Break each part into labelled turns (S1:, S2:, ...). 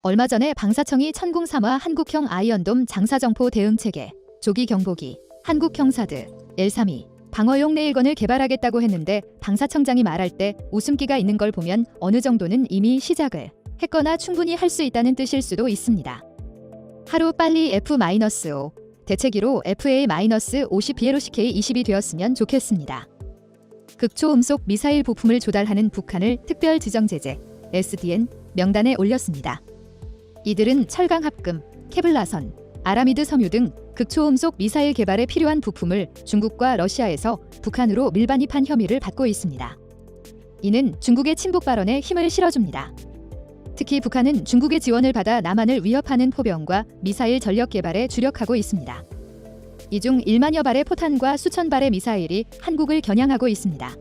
S1: 얼마 전에 방사청이 천궁 3화 한국형 아이언돔 장사정포 대응체계, 조기 경보기, 한국형 사드, L3이 방어용 레일건을 개발하겠다고 했는데 방사청장이 말할 때 웃음기가 있는 걸 보면 어느 정도는 이미 시작을 했거나 충분히 할 수 있다는 뜻일 수도 있습니다. 하루 빨리 F-5, 대체기로 FA-50 BLOCK 20이 되었으면 좋겠습니다. 극초음속 미사일 부품을 조달하는 북한을 특별 지정 제재 SDN 명단에 올렸습니다. 이들은 철강 합금, 케블라선, 아라미드 섬유 등 극초음속 미사일 개발에 필요한 부품을 중국과 러시아에서 북한으로 밀반입한 혐의를 받고 있습니다. 이는 중국의 친북 발언에 힘을 실어줍니다. 특히 북한은 중국의 지원을 받아 남한을 위협하는 포병과 미사일 전력 개발에 주력하고 있습니다. 이 중 1만여 발의 포탄과 수천 발의 미사일이 한국을 겨냥하고 있습니다.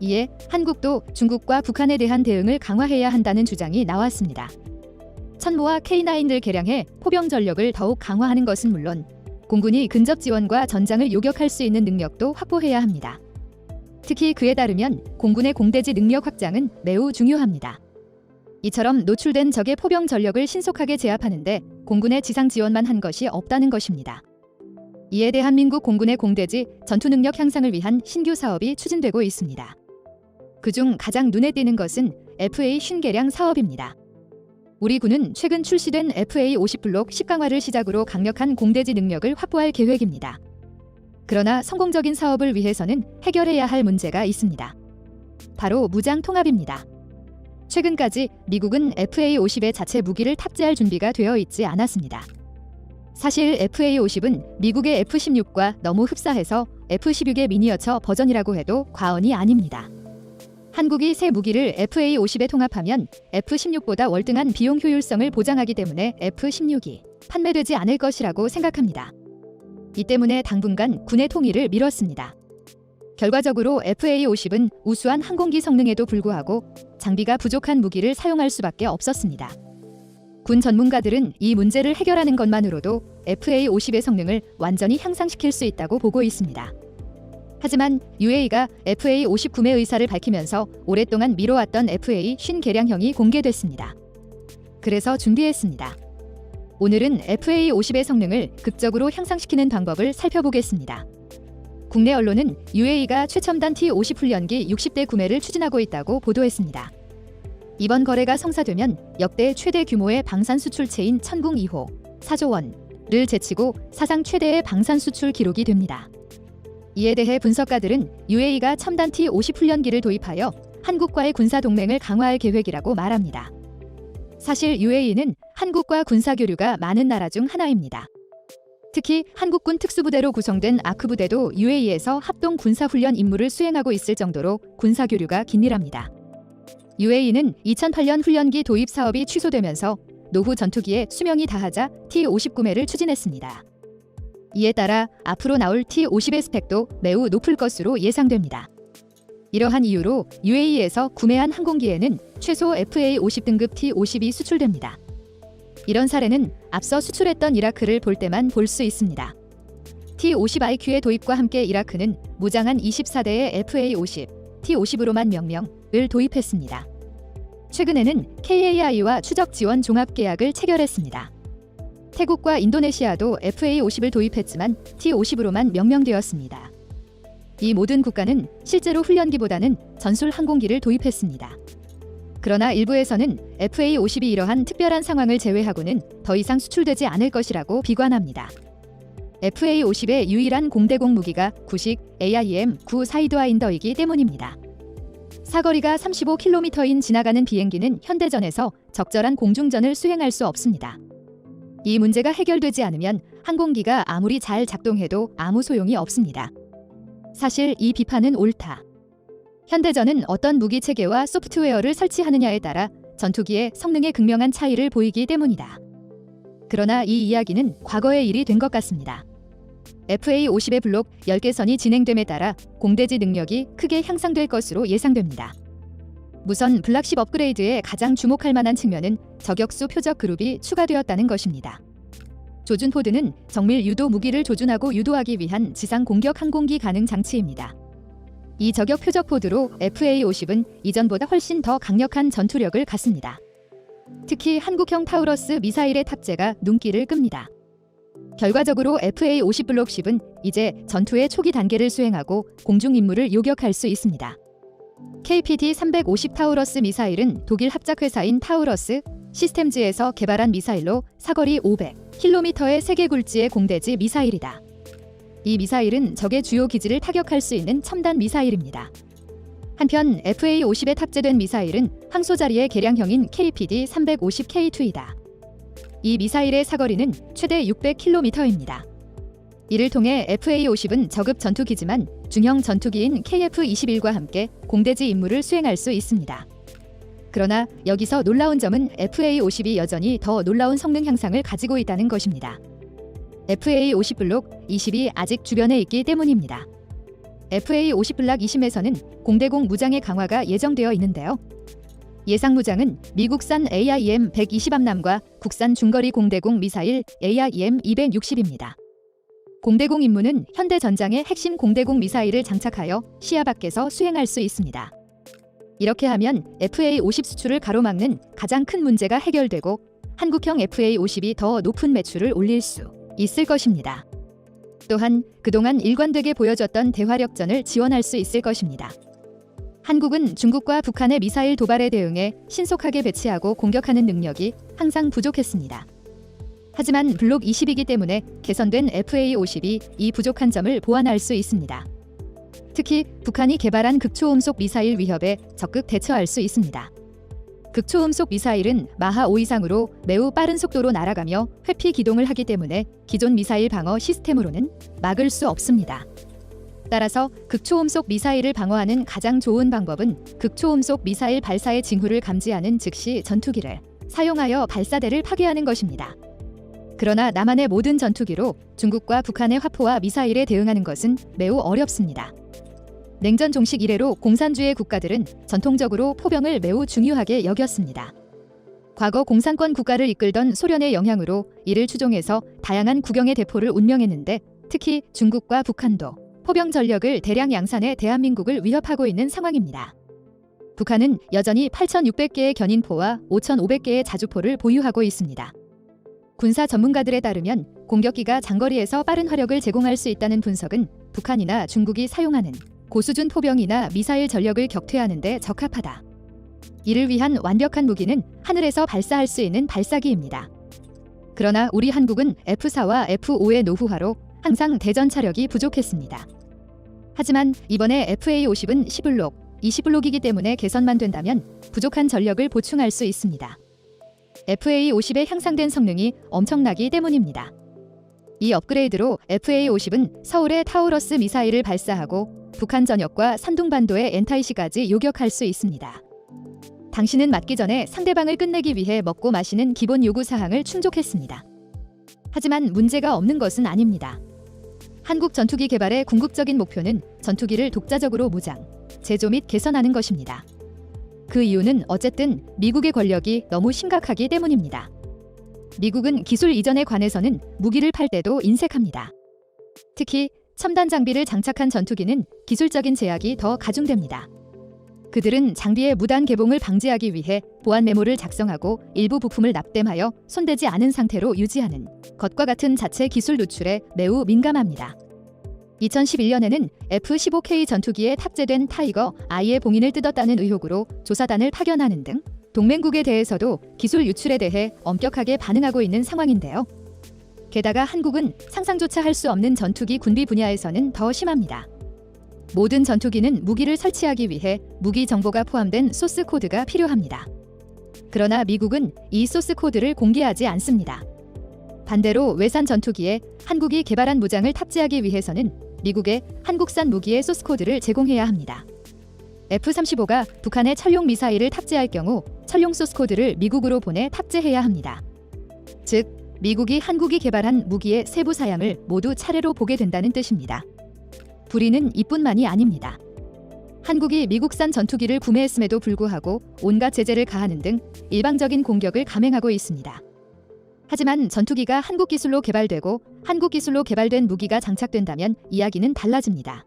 S1: 이에 한국도 중국과 북한에 대한 대응을 강화해야 한다는 주장이 나왔습니다. 천모와 K9을 개량해 포병 전력을 더욱 강화하는 것은 물론 공군이 근접 지원과 전장을 요격할 수 있는 능력도 확보해야 합니다. 특히 그에 따르면 공군의 공대지 능력 확장은 매우 중요합니다. 이처럼 노출된 적의 포병 전력을 신속하게 제압하는데 공군의 지상 지원만 한 것이 없다는 것입니다. 이에 대한민국 공군의 공대지 전투 능력 향상을 위한 신규 사업이 추진되고 있습니다. 그중 가장 눈에 띄는 것은 FA-50 개량 사업입니다. 우리 군은 최근 출시된 FA-50 블록 10강화를 시작으로 강력한 공대지 능력을 확보할 계획입니다. 그러나 성공적인 사업을 위해서는 해결해야 할 문제가 있습니다. 바로 무장 통합입니다. 최근까지 미국은 FA-50에 자체 무기를 탑재할 준비가 되어 있지 않았습니다. 사실 FA-50은 미국의 F-16과 너무 흡사해서 F-16의 미니어처 버전이라고 해도 과언이 아닙니다. 한국이 새 무기를 FA-50에 통합하면 F-16보다 월등한 비용 효율성을 보장하기 때문에 F-16이 판매되지 않을 것이라고 생각합니다. 이 때문에 당분간 군의 통일을 미뤘습니다. 결과적으로 FA-50은 우수한 항공기 성능에도 불구하고 장비가 부족한 무기를 사용할 수밖에 없었습니다. 군 전문가들은 이 문제를 해결하는 것만으로도 FA-50의 성능을 완전히 향상시킬 수 있다고 보고 있습니다. 하지만 UAE가 FA-50 구매 의사를 밝히면서 오랫동안 미뤄왔던 FA-50 개량형이 공개됐습니다. 그래서 준비했습니다. 오늘은 FA-50의 성능을 극적으로 향상시키는 방법을 살펴보겠습니다. 국내 언론은 UAE가 최첨단 T-50 훈련기 60대 구매를 추진하고 있다고 보도했습니다. 이번 거래가 성사되면 역대 최대 규모의 방산 수출체인 천궁 2호 4조 원을 제치고 사상 최대의 방산 수출 기록이 됩니다. 이에 대해 분석가들은 UAE가 첨단 T-50 훈련기를 도입하여 한국과의 군사 동맹을 강화할 계획이라고 말합니다. 사실 UAE는 한국과 군사 교류가 많은 나라 중 하나입니다. 특히 한국군 특수부대로 구성된 아크부대도 UAE에서 합동 군사훈련 임무를 수행하고 있을 정도로 군사 교류가 긴밀합니다. UAE는 2008년 훈련기 도입 사업이 취소되면서 노후 전투기의 수명이 다하자 T-50 구매를 추진했습니다. 이에 따라 앞으로 나올 T-50의 스펙도 매우 높을 것으로 예상됩니다. 이러한 이유로 UAE에서 구매한 항공기에는 최소 FA-50 등급 T-50이 수출됩니다. 이런 사례는 앞서 수출했던 이라크를 볼 때만 볼 수 있습니다. T-50IQ의 도입과 함께 이라크는 무장한 24대의 FA-50, T-50으로만 명령을 도입했습니다. 최근에는 KAI와 추적 지원 종합 계약을 체결했습니다. 태국과 인도네시아도 FA-50을 도입했지만 T-50으로만 명명되었습니다. 이 모든 국가는 실제로 훈련기보다는 전술 항공기를 도입했습니다. 그러나 일부에서는 FA-50이 이러한 특별한 상황을 제외하고는 더 이상 수출되지 않을 것이라고 비관합니다. FA-50의 유일한 공대공 무기가 구식 AIM-9 사이드와인더이기 때문입니다. 사거리가 35km인 지나가는 비행기는 현대전에서 적절한 공중전을 수행할 수 없습니다. 이 문제가 해결되지 않으면 항공기가 아무리 잘 작동해도 아무 소용이 없습니다. 사실 이 비판은 옳다. 현대전은 어떤 무기 체계와 소프트웨어를 설치하느냐에 따라 전투기의 성능에 극명한 차이를 보이기 때문이다. 그러나 이 이야기는 과거의 일이 된 것 같습니다. FA-50의 블록 10개 선이 진행됨에 따라 공대지 능력이 크게 향상될 것으로 예상됩니다. 무선 블락십 업그레이드에 가장 주목할 만한 측면은 저격수 표적 그룹이 추가되었다는 것입니다. 조준포드는 정밀 유도 무기를 조준하고 유도하기 위한 지상 공격 항공기 가능 장치입니다. 이 저격 표적 포드로 FA-50은 이전보다 훨씬 더 강력한 전투력을 갖습니다. 특히 한국형 타우러스 미사일의 탑재가 눈길을 끕니다. 결과적으로 FA-50 블록 10은 이제 전투의 초기 단계를 수행하고 공중 임무를 요격할 수 있습니다. KPD-350 타우러스 미사일은 독일 합작회사인 타우러스 시스템즈에서 개발한 미사일로 사거리 500km의 세계 굴지의 공대지 미사일이다. 이 미사일은 적의 주요 기지를 타격할 수 있는 첨단 미사일입니다. 한편 FA-50에 탑재된 미사일은 항소자리의 개량형인 KPD-350K2이다. 이 미사일의 사거리는 최대 600km입니다. 이를 통해 FA-50은 저급 전투기지만 중형 전투기인 KF-21과 함께 공대지 임무를 수행할 수 있습니다. 그러나 여기서 놀라운 점은 FA-50이 여전히 더 놀라운 성능 향상을 가지고 있다는 것입니다. FA-50 블록 20이 아직 주변에 있기 때문입니다. FA-50 블락 20에서는 공대공 무장의 강화가 예정되어 있는데요. 예상 무장은 미국산 AIM-120 함남과 국산 중거리 공대공 미사일 AIM-260입니다. 공대공 임무는 현대전장의 핵심 공대공 미사일을 장착하여 시야 밖에서 수행할 수 있습니다. 이렇게 하면 FA-50 수출을 가로막는 가장 큰 문제가 해결되고 한국형 FA-50이 더 높은 매출을 올릴 수 있을 것입니다. 또한 그동안 일관되게 보여줬던 대화력전을 지원할 수 있을 것입니다. 한국은 중국과 북한의 미사일 도발에 대응해 신속하게 배치하고 공격하는 능력이 항상 부족했습니다. 하지만 블록 20이기 때문에 개선된 FA-50이 이 부족한 점을 보완할 수 있습니다. 특히 북한이 개발한 극초음속 미사일 위협에 적극 대처할 수 있습니다. 극초음속 미사일은 마하 5 이상으로 매우 빠른 속도로 날아가며 회피 기동을 하기 때문에 기존 미사일 방어 시스템으로는 막을 수 없습니다. 따라서 극초음속 미사일을 방어하는 가장 좋은 방법은 극초음속 미사일 발사의 징후를 감지하는 즉시 전투기를 사용하여 발사대를 파괴하는 것입니다. 그러나 남한의 모든 전투기로 중국과 북한의 화포와 미사일에 대응하는 것은 매우 어렵습니다. 냉전 종식 이래로 공산주의 국가들은 전통적으로 포병을 매우 중요하게 여겼습니다. 과거 공산권 국가를 이끌던 소련의 영향으로 이를 추종해서 다양한 국영의 대포를 운명했는데 특히 중국과 북한도 포병 전력을 대량 양산해 대한민국을 위협하고 있는 상황입니다. 북한은 여전히 8,600개의 견인포와 5,500개의 자주포를 보유하고 있습니다. 군사 전문가들에 따르면 공격기가 장거리에서 빠른 화력을 제공할 수 있다는 분석은 북한이나 중국이 사용하는 고수준 포병이나 미사일 전력을 격퇴하는 데 적합하다. 이를 위한 완벽한 무기는 하늘에서 발사할 수 있는 발사기입니다. 그러나 우리 한국은 F4와 F5의 노후화로 항상 대전 차력이 부족했습니다. 하지만 이번에 FA-50은 10블록, 20블록이기 때문에 개선만 된다면 부족한 전력을 보충할 수 있습니다. FA-50의 향상된 성능이 엄청나기 때문입니다. 이 업그레이드로 FA-50은 서울의 타우러스 미사일을 발사하고 북한 전역과 산둥반도의 엔타이시까지 요격할 수 있습니다. 당신은 맞기 전에 상대방을 끝내기 위해 먹고 마시는 기본 요구 사항을 충족했습니다. 하지만 문제가 없는 것은 아닙니다. 한국 전투기 개발의 궁극적인 목표는 전투기를 독자적으로 무장, 제조 및 개선하는 것입니다. 그 이유는 어쨌든 미국의 권력이 너무 심각하기 때문입니다. 미국은 기술 이전에 관해서는 무기를 팔 때도 인색합니다. 특히 첨단 장비를 장착한 전투기는 기술적인 제약이 더 가중됩니다. 그들은 장비의 무단 개봉을 방지하기 위해 보안 메모를 작성하고 일부 부품을 납땜하여 손대지 않은 상태로 유지하는 것과 같은 자체 기술 누출에 매우 민감합니다. 2011년에는 F-15K 전투기에 탑재된 타이거 I의 봉인을 뜯었다는 의혹으로 조사단을 파견하는 등 동맹국에 대해서도 기술 유출에 대해 엄격하게 반응하고 있는 상황인데요. 게다가 한국은 상상조차 할 수 없는 전투기 군비 분야에서는 더 심합니다. 모든 전투기는 무기를 설치하기 위해 무기 정보가 포함된 소스 코드가 필요합니다. 그러나 미국은 이 소스 코드를 공개하지 않습니다. 반대로 외산 전투기에 한국이 개발한 무장을 탑재하기 위해서는 미국에 한국산 무기의 소스 코드를 제공해야 합니다. F-35가 북한의 천룡 미사일을 탑재할 경우 천룡 소스 코드를 미국으로 보내 탑재해야 합니다. 즉, 미국이 한국이 개발한 무기의 세부 사양을 모두 차례로 보게 된다는 뜻입니다. 불의는 이뿐만이 아닙니다. 한국이 미국산 전투기를 구매했음에도 불구하고 온갖 제재를 가하는 등 일방적인 공격을 감행하고 있습니다. 하지만 전투기가 한국 기술로 개발되고 한국 기술로 개발된 무기가 장착된다면 이야기는 달라집니다.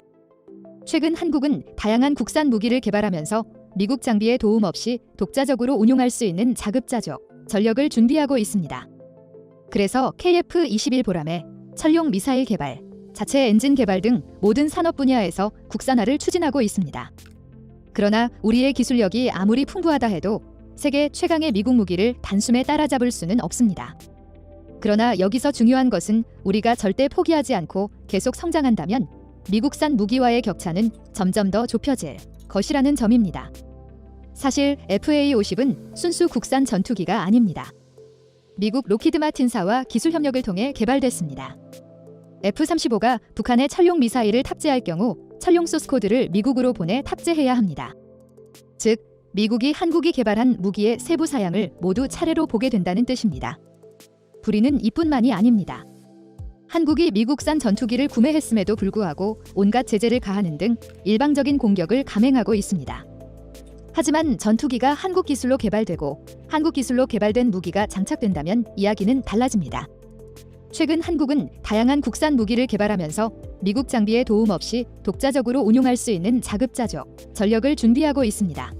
S1: 최근 한국은 다양한 국산 무기를 개발하면서 미국 장비의 도움 없이 독자적으로 운용할 수 있는 자급자족, 전력을 준비하고 있습니다. 그래서 KF-21 보람에 천룡 미사일 개발, 자체 엔진 개발 등 모든 산업 분야에서 국산화를 추진하고 있습니다. 그러나 우리의 기술력이 아무리 풍부하다 해도 세계 최강의 미국 무기를 단숨에 따라잡을 수는 없습니다. 그러나 여기서 중요한 것은 우리가 절대 포기하지 않고 계속 성장한다면 미국산 무기와의 격차는 점점 더 좁혀질 것이라는 점입니다. 사실 FA-50은 순수 국산 전투기가 아닙니다. 미국 로키드 마틴사와 기술 협력을 통해 개발됐습니다. F-35가 북한의 천룡 미사일을 탑재할 경우 천룡 소스 코드를 미국으로 보내 탑재해야 합니다. 즉, 미국이 한국이 개발한 무기의 세부 사양을 모두 차례로 보게 된다는 뜻입니다. 불의는 이뿐만이 아닙니다. 한국이 미국산 전투기를 구매했음에도 불구하고 온갖 제재를 가하는 등 일방적인 공격을 감행하고 있습니다. 하지만 전투기가 한국 기술로 개발되고 한국 기술로 개발된 무기가 장착된다면 이야기는 달라집니다. 최근 한국은 다양한 국산 무기를 개발하면서 미국 장비의 도움 없이 독자적으로 운용할 수 있는 자급자족 전력을 준비하고 있습니다.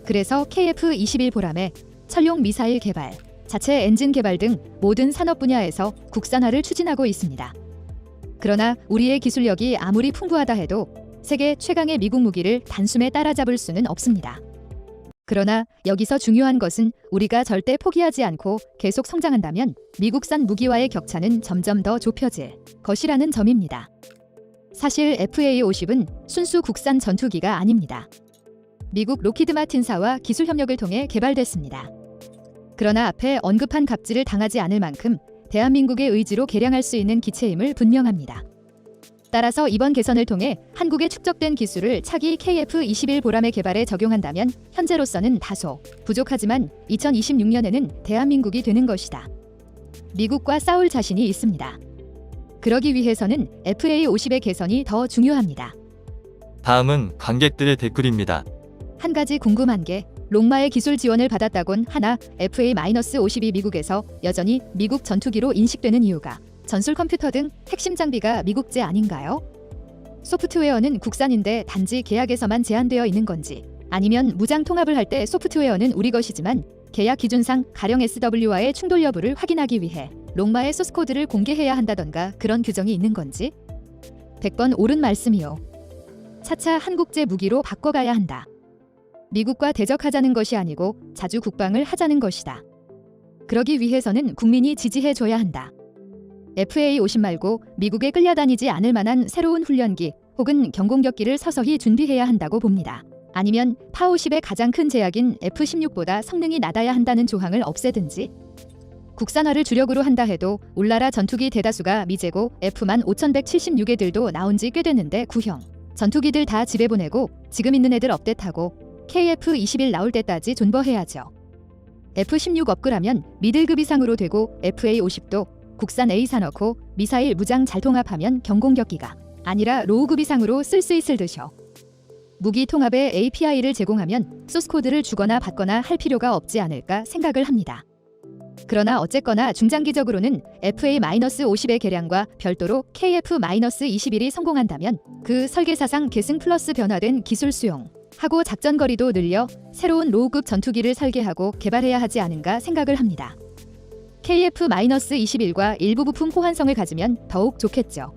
S1: 그래서 KF-21 보람에 천룡 미사일 개발, 자체 엔진 개발 등 모든 산업 분야에서 국산화를 추진하고 있습니다. 그러나 우리의 기술력이 아무리 풍부하다 해도 세계 최강의 미국 무기를 단숨에 따라잡을 수는 없습니다. 그러나 여기서 중요한 것은 우리가 절대 포기하지 않고 계속 성장한다면 미국산 무기와의 격차는 점점 더 좁혀질 것이라는 점입니다. 사실 FA-50은 순수 국산 전투기가 아닙니다. 미국 로키드 마틴사와 기술 협력을 통해 개발됐습니다. 그러나 앞에 언급한 갑질을 당하지 않을 만큼 대한민국의 의지로 개량할 수 있는 기체임을 분명합니다. 따라서 이번 개선을 통해 한국에 축적된 기술을 차기 KF-21 보람의 개발에 적용한다면 현재로서는 다소 부족하지만 2026년에는 대한민국이 되는 것이다. 미국과 싸울 자신이 있습니다. 그러기 위해서는 FA-50의 개선이 더 중요합니다.
S2: 다음은 관객들의 댓글입니다.
S1: 한 가지 궁금한 게 롱마의 기술 지원을 받았다곤 하나 FA-52 미국에서 여전히 미국 전투기로 인식되는 이유가 전술 컴퓨터 등 핵심 장비가 미국제 아닌가요? 소프트웨어는 국산인데 단지 계약에서만 제한되어 있는 건지, 아니면 무장 통합을 할 때 소프트웨어는 우리 것이지만 계약 기준상 가령 SW와의 충돌 여부를 확인하기 위해 롱마의 소스코드를 공개해야 한다던가 그런 규정이 있는 건지? 100번 옳은 말씀이요. 차차 한국제 무기로 바꿔가야 한다. 미국과 대적하자는 것이 아니고 자주 국방을 하자는 것이다. 그러기 위해서는 국민이 지지해줘야 한다. FA-50 말고 미국에 끌려다니지 않을 만한 새로운 훈련기 혹은 경공격기를 서서히 준비해야 한다고 봅니다. 아니면 파-50의 가장 큰 제약인 F-16보다 성능이 낮아야 한다는 조항을 없애든지. 국산화를 주력으로 한다 해도 울나라 전투기 대다수가 미제고 F만 5176애들도 나온 지 꽤 됐는데 구형 전투기들 다 집에 보내고 지금 있는 애들 업데이트하고 KF-21 나올 때까지 존버해야죠. F-16 업그라면 미들급 이상으로 되고 FA-50도 국산 A사 넣고 미사일 무장 잘 통합하면 경공격기가 아니라 로우급 이상으로 쓸 수 있을 듯이요. 무기 통합에 API를 제공하면 소스코드를 주거나 받거나 할 필요가 없지 않을까 생각을 합니다. 그러나 어쨌거나 중장기적으로는 FA-50의 개량과 별도로 KF-21이 성공한다면 그 설계사상 계승 플러스 변화된 기술 수용 하고 작전거리도 늘려 새로운 로우급 전투기를 설계하고 개발해야 하지 않은가 생각을 합니다. KF-21과 일부 부품 호환성을 가지면 더욱 좋겠죠.